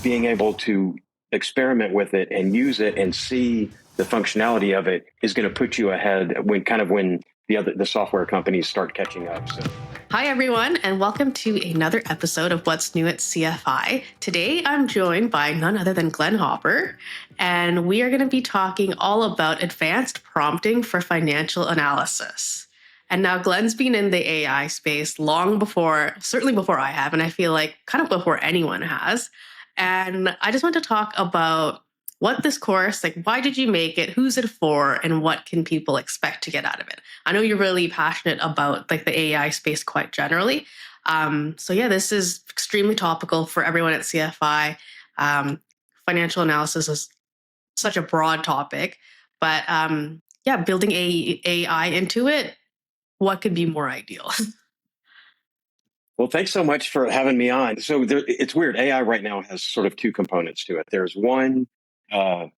being able to experiment with it and use it and see the functionality of it is going to put you ahead when the software companies start catching up. So. Hi, everyone, and welcome to another episode of What's New at CFI. Today, I'm joined by none other than Glenn Hopper, and we are going to be talking all about advanced prompting for financial analysis. And now Glenn's been in the AI space long before, certainly before I have, and I feel like kind of before anyone has. And I just want to talk about what this course, like, why did you make it, who's it for, and what can people expect to get out of it? I know you're really passionate about like the AI space quite generally. So yeah, this is extremely topical for everyone at CFI. Financial analysis is such a broad topic, but yeah, building AI into it, what could be more ideal? Well, thanks so much for having me on. So it's weird. AI right now has sort of two components to it. There's one, uh,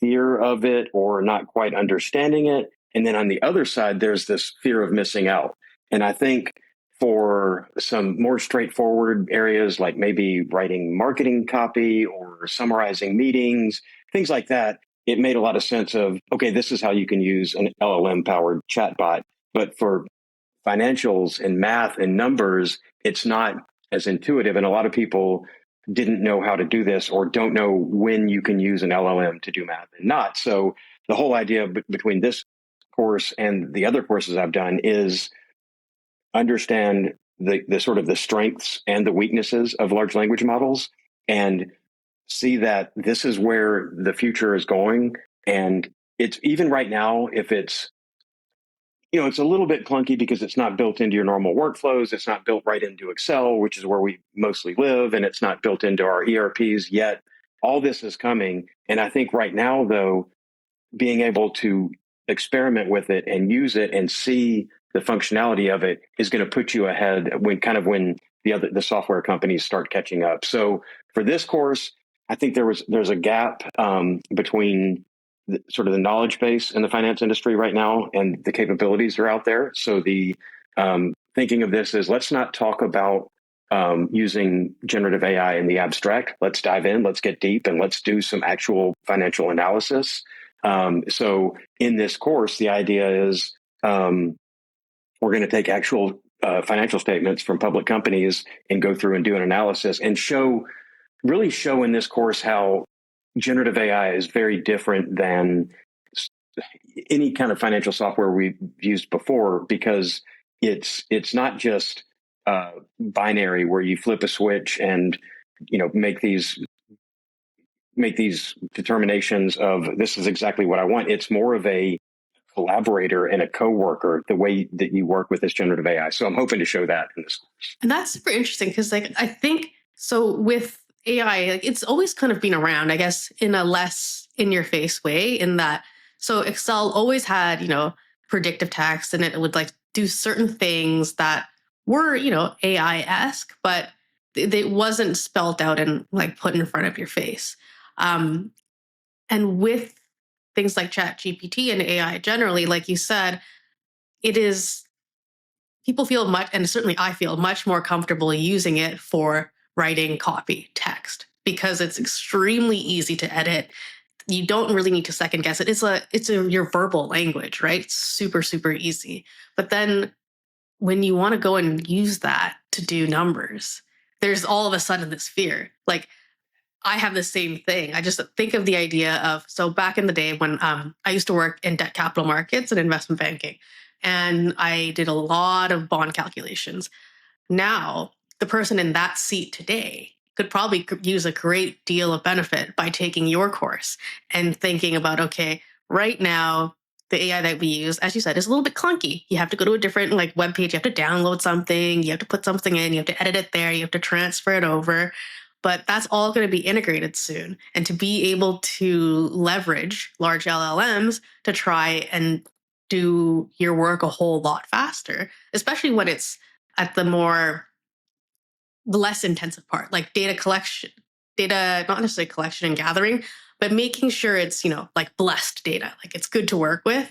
fear of it or not quite understanding it. And then on the other side, there's this fear of missing out. And I think for some more straightforward areas, like maybe writing marketing copy or summarizing meetings, things like that, it made a lot of sense of, okay, this is how you can use an LLM powered chatbot. But for financials and math and numbers, it's not as intuitive. And a lot of people didn't know how to do this or don't know when you can use an LLM to do math and not. So the whole idea between this course and the other courses I've done is understand the sort of the strengths and the weaknesses of large language models and see that this is where the future is going. And it's even right now, if it's a little bit clunky because it's not built into your normal workflows. It's not built right into Excel, which is where we mostly live, and it's not built into our ERPs yet. All this is coming. And I think right now, though, being able to experiment with it and use it and see the functionality of it is going to put you ahead when the software companies start catching up. So for this course, I think there's a gap between sort of the knowledge base in the finance industry right now and the capabilities that are out there. So the thinking of this is, let's not talk about using generative AI in the abstract. Let's dive in, let's get deep, and let's do some actual financial analysis. So in this course, the idea is we're going to take actual financial statements from public companies and go through and do an analysis and really show in this course how generative AI is very different than any kind of financial software we've used before, because it's not just binary where you flip a switch and make these determinations of this is exactly what I want. It's more of a collaborator and a coworker, the way that you work with this generative AI. So I'm hoping to show that in this course. And that's super interesting because, like, I think so with AI, like, it's always kind of been around, I guess, in a less in your face way, in that, so Excel always had, predictive text, and it would like do certain things that were, AI-esque, but it wasn't spelt out and like put in front of your face. Um, and with things like Chat GPT and AI generally, like you said, it is, people feel much, and certainly I feel much more comfortable using it for writing copy text because it's extremely easy to edit. You don't really need to second guess it. It's your verbal language, right? It's super, super easy. But then when you want to go and use that to do numbers, there's all of a sudden this fear. Like, I have the same thing. I just think of the idea of, so back in the day when I used to work in debt capital markets and investment banking, and I did a lot of bond calculations. Now, the person in that seat today could probably use a great deal of benefit by taking your course and thinking about, okay, right now, the AI that we use, as you said, is a little bit clunky. You have to go to a different like web page. You have to download something. You have to put something in. You have to edit it there. You have to transfer it over. But that's all going to be integrated soon. And to be able to leverage large LLMs to try and do your work a whole lot faster, especially when it's at the less intensive part, like data collection, data, not necessarily collection and gathering, but making sure it's, like blessed data, like it's good to work with.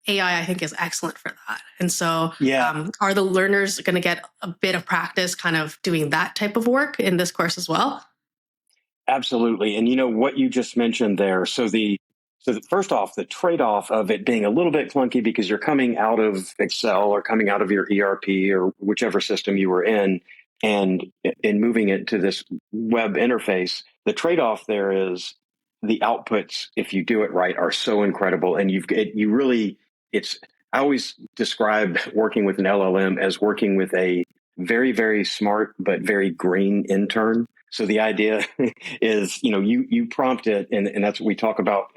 AI, I think, is excellent for that. And so, Yeah. are the learners going to get a bit of practice kind of doing that type of work in this course as well? Absolutely. And you know what you just mentioned there. First off, the trade-off of it being a little bit clunky because you're coming out of Excel or coming out of your ERP or whichever system you were and in moving it to this web interface, the trade-off there is the outputs, if you do it right, are so incredible. And you really, it's, I always describe working with an LLM as working with a very, very smart, but very green intern. So the idea is, you prompt it, and that's what we talk about,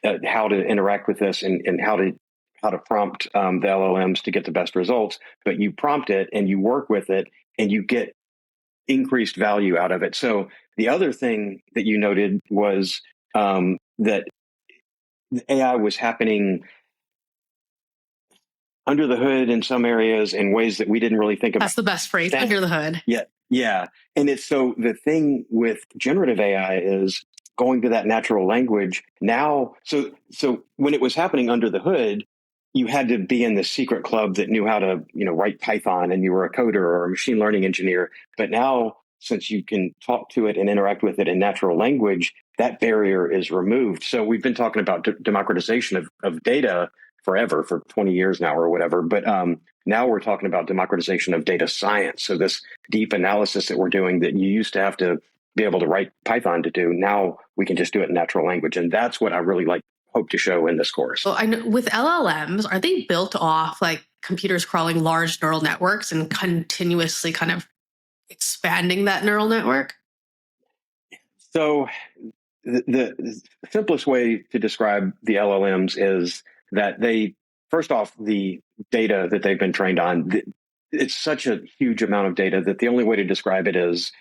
how to interact with this and how to prompt the LLMs to get the best results. But you prompt it and you work with it and you get increased value out of it. So the other thing that you noted was that AI was happening under the hood in some areas in ways that we didn't really think about. That's the best phrase, under the hood. Yeah. Yeah. And it's so the thing with generative AI is going to that natural language now. So when it was happening under the hood, you had to be in the secret club that knew how to, write Python and you were a coder or a machine learning engineer. But now, since you can talk to it and interact with it in natural language, that barrier is removed. So we've been talking about democratization of data forever, for 20 years now or whatever. But now we're talking about democratization of data science. So this deep analysis that we're doing that you used to have to be able to write Python to do, now we can just do it in natural language. And that's what I really hope to show in this course. So I know with LLMs, are they built off like computers crawling large neural networks and continuously kind of expanding that neural network? So the simplest way to describe the LLMs is that first off, the data that they've been trained on, it's such a huge amount of data that the only way to describe it is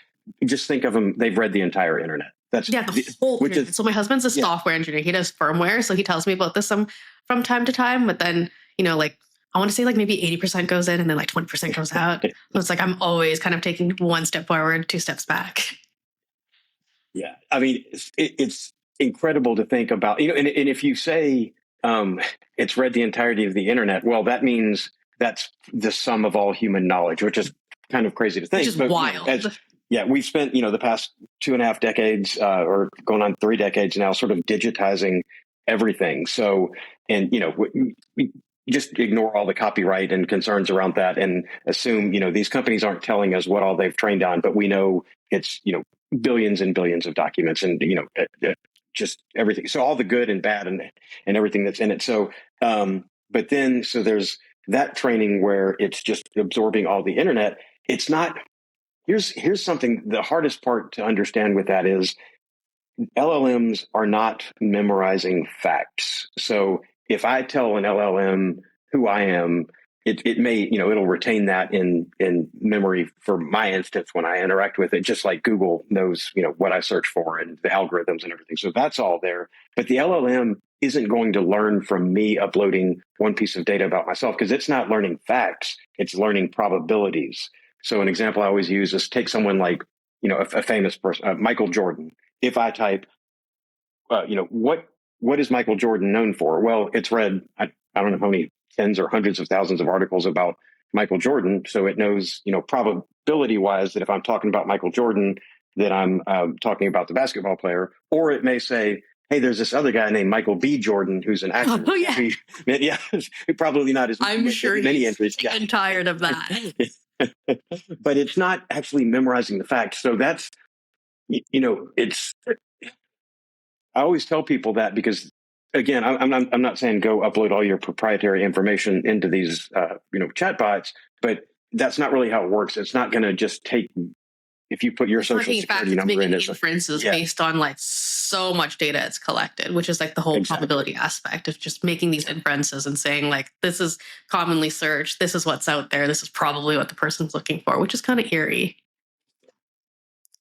just think of them, they've read the entire internet. The whole internet. So my husband's a software engineer. He does firmware. So he tells me about this from time to time, but then, I want to say maybe 80% goes in and then 20% goes out. So it's I'm always kind of taking one step forward, two steps back. Yeah. I mean, it's incredible to think about, and if you say it's read the entirety of the internet, well, that means that's the sum of all human knowledge, which is kind of crazy to think. Which is wild. We've spent, the past 2.5 decades or going on 3 decades now sort of digitizing everything. So, and, we just ignore all the copyright and concerns around that and assume, these companies aren't telling us what all they've trained on, but we know it's, billions and billions of documents and, just everything. So all the good and bad and everything that's in it. So, but then, so there's that training where it's just absorbing all the internet. It's not, here's something, the hardest part to understand with that is LLMs are not memorizing facts. So if I tell an LLM who I am, it may, it'll retain that in memory for my instance when I interact with it, just like Google knows, what I search for and the algorithms and everything. So that's all there. But the LLM isn't going to learn from me uploading one piece of data about myself because it's not learning facts, it's learning probabilities. So an example I always use is take someone like, a famous person, Michael Jordan. If I type, what is Michael Jordan known for? Well, it's read, I don't know how many tens or hundreds of thousands of articles about Michael Jordan. So it knows, probability wise that if I'm talking about Michael Jordan, that I'm talking about the basketball player, or it may say, hey, there's this other guy named Michael B. Jordan, who's an actor. Oh, yeah. Probably not as I'm sure many entries. I'm tired of that. But it's not actually memorizing the facts. So that's, it's, I always tell people that because, again, I'm not saying go upload all your proprietary information into these, chatbots, but that's not really how it works. It's not going to just take, if you put your social security number in, inferences based on so much data it's collected, which is the whole probability aspect of just making these inferences and saying this is commonly searched, this is what's out there, this is probably what the person's looking for, which is kind of eerie.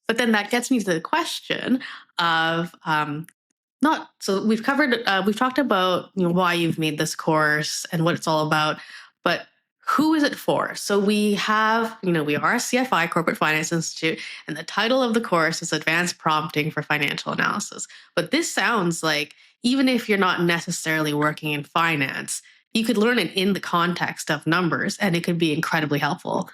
But then that gets me to the question of so we've talked about why you've made this course and what it's all about, but who is it for? So we have, we are a CFI, Corporate Finance Institute, and the title of the course is Advanced Prompting for Financial Analysis. But this sounds like even if you're not necessarily working in finance, you could learn it in the context of numbers, and it could be incredibly helpful.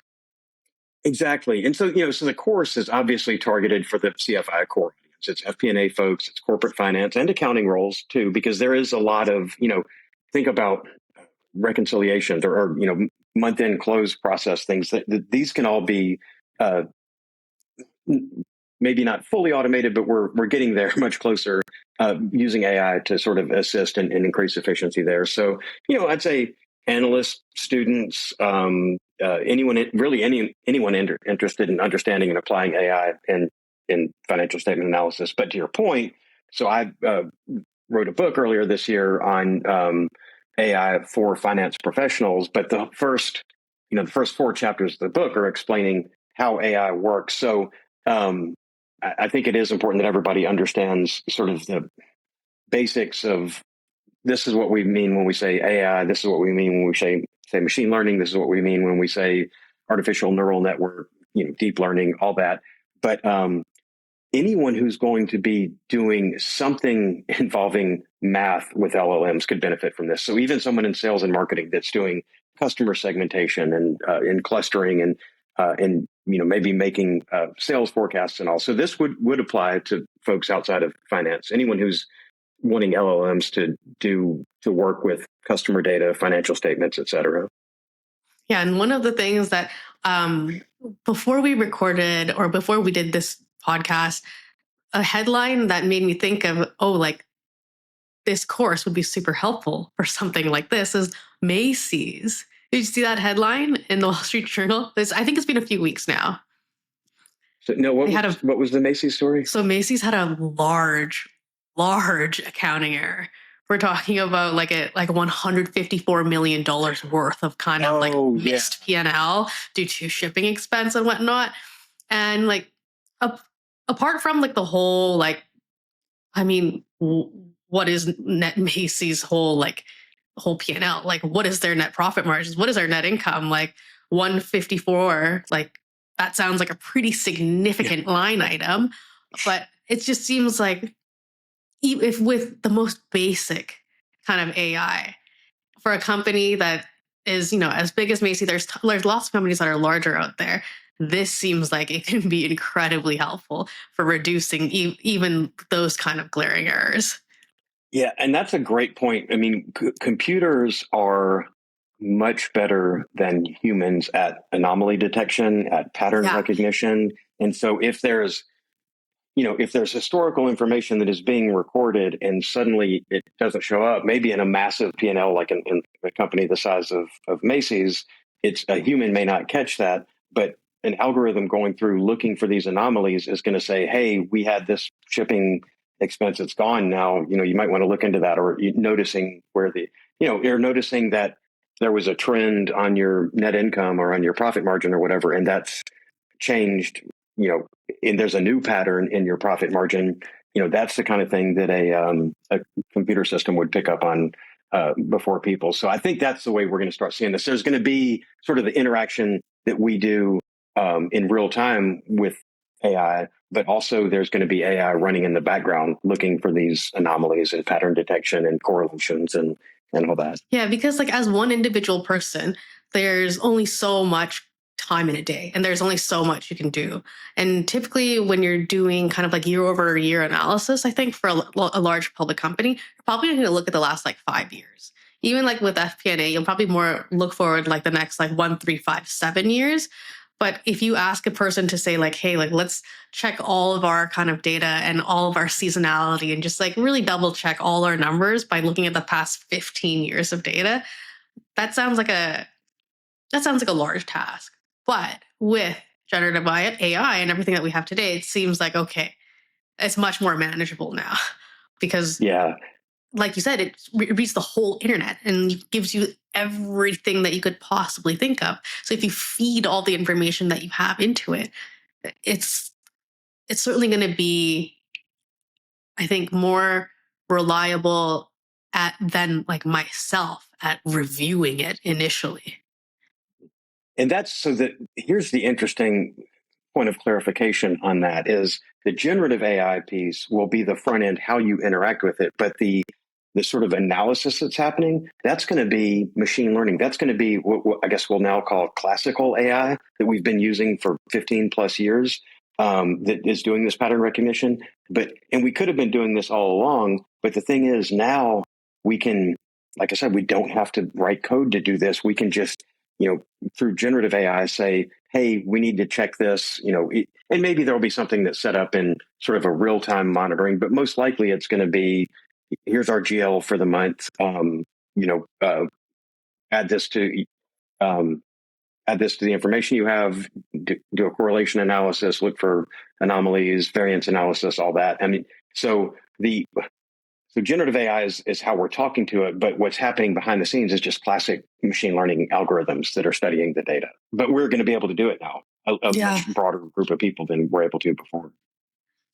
Exactly. And so, so the course is obviously targeted for the CFI core audience. it's FP&A folks, it's corporate finance and accounting roles too, because there is a lot of, think about reconciliations or month end close process things that these can all be uh, maybe not fully automated, but we're getting there much closer using AI to sort of assist and increase efficiency there. So, I'd say analysts, students, anyone really anyone interested in understanding and applying AI in financial statement analysis. But to your point, so I wrote a book earlier this year on AI for finance professionals, but the first four chapters of the book are explaining how AI works. So I think it is important that everybody understands sort of the basics of this is what we mean when we say AI. This is what we mean when we say machine learning. This is what we mean when we say artificial neural network, deep learning, all that. But anyone who's going to be doing something involving math with LLMs could benefit from this. So even someone in sales and marketing that's doing customer segmentation and in clustering and maybe making sales forecasts and all. So this would apply to folks outside of finance. Anyone who's wanting LLMs to work with customer data, financial statements, et cetera. Yeah, and one of the things that before we recorded or before we did this podcast, a headline that made me think of, like this course would be super helpful for something like this is Macy's. Did you see that headline in the Wall Street Journal? I think it's been a few weeks now. So, no, what was the Macy's story? So Macy's had a large accounting error. We're talking about like $154 million worth of kind of missed P&L due to shipping expense and whatnot. And like apart from like the whole what is net Macy's whole P&L? Like, what is their net profit margins? What is their net income? Like 154, like that sounds like a pretty significant line item, but it just seems like if with the most basic kind of AI for a company that is, as big as Macy, there's lots of companies that are larger out there. This seems like it can be incredibly helpful for reducing even those kind of glaring errors. Yeah, and that's a great point. I mean, computers are much better than humans at anomaly detection, at pattern recognition. And so if there's historical information that is being recorded and suddenly it doesn't show up, maybe in a massive P&L like in a company the size of Macy's, it's a human may not catch that, but an algorithm going through looking for these anomalies is going to say, hey, we had this shipping expense, it's gone now. You might want to look into that, or noticing where you're noticing that there was a trend on your net income or on your profit margin or whatever, and that's changed, and there's a new pattern in your profit margin. That's the kind of thing that a computer system would pick up on before people. So I think that's the way we're going to start seeing this. There's going to be sort of the interaction that we do in real time with AI, but also there's going to be AI running in the background looking for these anomalies and pattern detection and correlations and all that. Yeah, because like as one individual person, there's only so much time in a day and there's only so much you can do. And typically when you're doing kind of like year over year analysis, I think for a large public company, you're probably going to look at the last like 5 years. Even like with FP&A, you'll probably more look forward like the next like 1, 3, 5, 7 years. But if you ask a person to say like, hey, like let's check all of our kind of data and all of our seasonality and just like really double check all our numbers by looking at the past 15 years of data, that sounds like a large task. But with generative AI and everything that we have today, it seems like, okay, it's much more manageable now because like you said, it reads the whole internet and gives you everything that you could possibly think of. So if you feed all the information that you have into it, it's certainly going to be, I think, more reliable than like myself at reviewing it initially. And that's so that here's the interesting point of clarification on that is the generative AI piece will be the front end, how you interact with it. But the sort of analysis that's happening, that's going to be machine learning. That's going to be what I guess we'll now call classical AI that we've been using for 15 plus years. that is doing this pattern recognition. And we could have been doing this all along. But the thing is, now we can, like I said, we don't have to write code to do this. We can just, through generative AI, say, hey, we need to check this, and maybe there'll be something that's set up in sort of a real time monitoring. But most likely, it's going to be, here's our GL for the month. Add this to um, add this to the information you have, do a correlation analysis, look for anomalies, variance analysis, all that. I mean, so generative AI is how we're talking to it, but what's happening behind the scenes is just classic machine learning algorithms that are studying the data. But we're going to be able to do it now, a much broader group of people than we're able to before.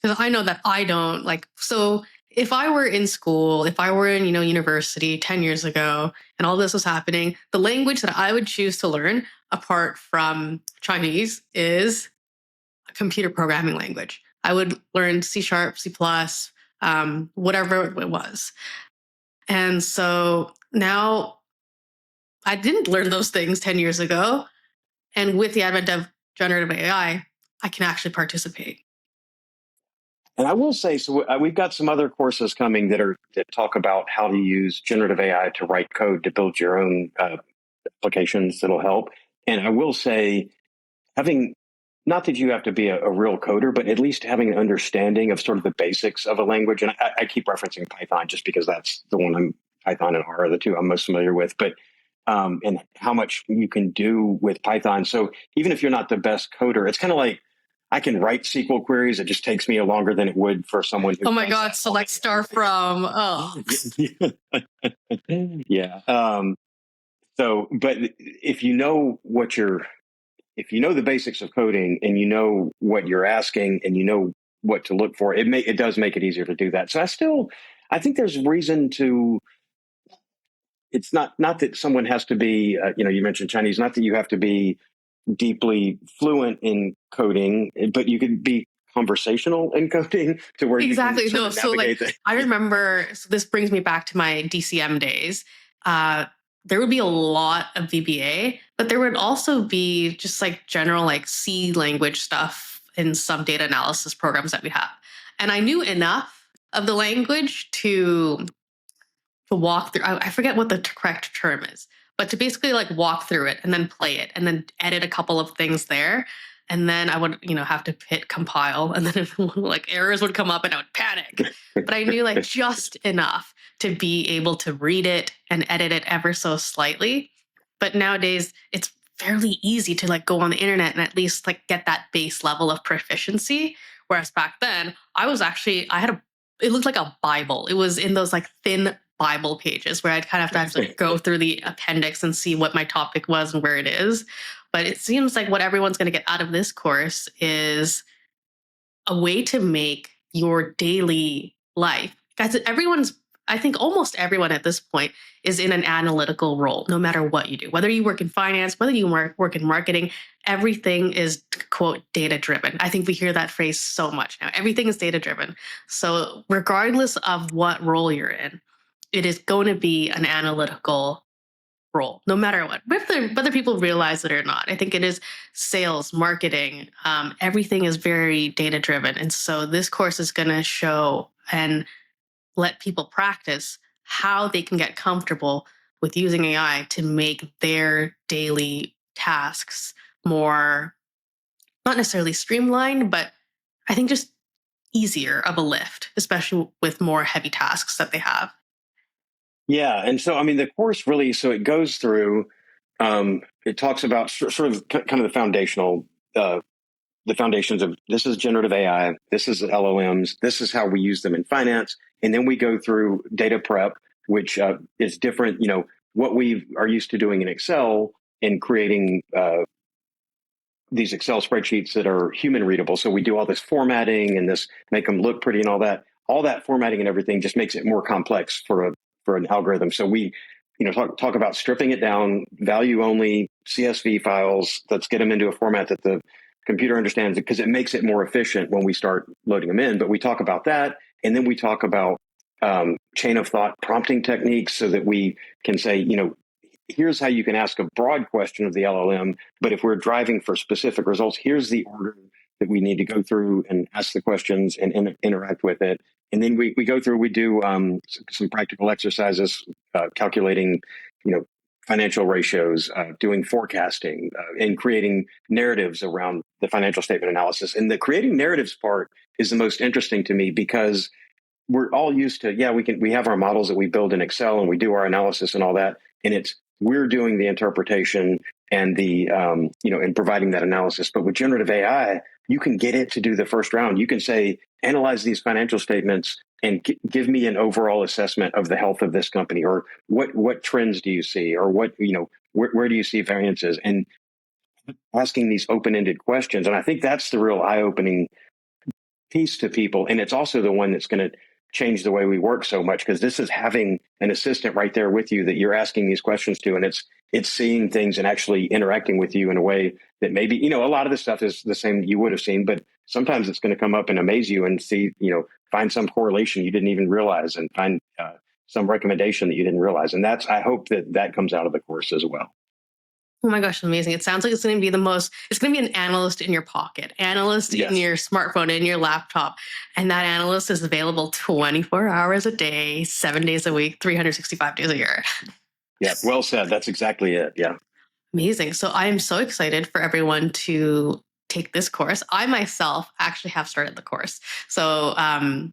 Because I know that I don't so if I were in school, if I were in, university 10 years ago and all this was happening, the language that I would choose to learn apart from Chinese is a computer programming language. I would learn C#, C++, whatever it was. And so now I didn't learn those things 10 years ago. And with the advent of generative AI, I can actually participate. And I will say, so we've got some other courses coming that talk about how to use generative AI to write code to build your own applications that'll help. And I will say, having, not that you have to be a real coder, but at least having an understanding of sort of the basics of a language. And I keep referencing Python just because that's the one Python and R are the two I'm most familiar with. But and how much you can do with Python. So even if you're not the best coder, it's kind of like, I can write SQL queries. It just takes me longer than it would for someone who. Oh my God! Select star from. Oh. Yeah. So, but if you know if you know the basics of coding and you know what you're asking and you know what to look for, it does make it easier to do that. So I think there's reason to. It's not that someone has to be. You mentioned Chinese. Not that you have to be deeply fluent in coding, but you could be conversational in coding to where exactly. You can no, so I remember. So this brings me back to my DCM days. There would be a lot of VBA, but there would also be just general C language stuff in some data analysis programs that we have, and I knew enough of the language to walk through. I forget what the correct term is, but to basically walk through it and then play it and then edit a couple of things there. And then I would, have to hit compile, and then errors would come up and I would panic. But I knew just enough to be able to read it and edit it ever so slightly. But nowadays it's fairly easy to go on the internet and at least get that base level of proficiency. Whereas back then it looked like a Bible. It was in those thin Bible pages where I'd kind of have to go through the appendix and see what my topic was and where it is. But it seems like what everyone's going to get out of this course is a way to make your daily life. Guys, I think almost everyone at this point is in an analytical role, no matter what you do. Whether you work in finance, whether you work in marketing, everything is, quote, data driven. I think we hear that phrase so much now. Everything is data driven. So regardless of what role you're in, it is going to be an analytical role, no matter what, whether people realize it or not. I think it is sales, marketing, everything is very data driven. And so this course is going to show and let people practice how they can get comfortable with using AI to make their daily tasks more, not necessarily streamlined, but I think just easier of a lift, especially with more heavy tasks that they have. Yeah. And so, I mean, the course really, so it goes through, it talks about sort of kind of the foundations of this is generative AI, this is LLMs, this is how we use them in finance. And then we go through data prep, which is different, what we are used to doing in Excel and creating these Excel spreadsheets that are human readable. So we do all this formatting and this make them look pretty and all that. All that formatting and everything just makes it more complex for an algorithm. So we, talk about stripping it down, value only CSV files. Let's get them into a format that the computer understands, because it makes it more efficient when we start loading them in. But we talk about that, and then we talk about chain of thought prompting techniques, so that we can say, here's how you can ask a broad question of the LLM, but if we're driving for specific results, here's the order that we need to go through and ask the questions and interact with it. And then we go through, we do some practical exercises, calculating, financial ratios, doing forecasting, and creating narratives around the financial statement analysis. And the creating narratives part is the most interesting to me, because we're all used to, we have our models that we build in Excel and we do our analysis and all that. And we're doing the interpretation and and providing that analysis. But with generative AI, you can get it to do the first round. You can say, analyze these financial statements and give me an overall assessment of the health of this company, or what trends do you see, or where do you see variances, and asking these open-ended questions. And I think that's the real eye-opening piece to people. And it's also the one that's going to change the way we work so much, because this is having an assistant right there with you that you're asking these questions to, and it's seeing things and actually interacting with you in a way that maybe, a lot of this stuff is the same that you would have seen, but sometimes it's going to come up and amaze you and see, find some correlation you didn't even realize, and find some recommendation that you didn't realize. And I hope that comes out of the course as well. Oh my gosh, amazing. It sounds like it's going to be it's going to be an analyst in your pocket, analyst Yes. in your smartphone, in your laptop. And that analyst is available 24 hours a day, 7 days a week, 365 days a year. Yeah, well said. That's exactly it. Yeah. Amazing. So I am so excited for everyone to take this course. I myself actually have started the course. So I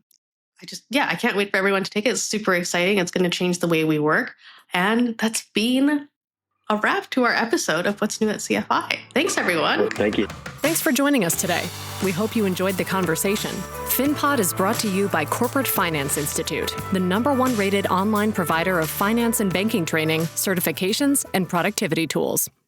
can't wait for everyone to take it. It's super exciting. It's going to change the way we work. And that's been a wrap to our episode of What's New at CFI. Thanks, everyone. Well, thank you. Thanks for joining us today. We hope you enjoyed the conversation. FinPod is brought to you by Corporate Finance Institute, the #1 rated online provider of finance and banking training, certifications, and productivity tools.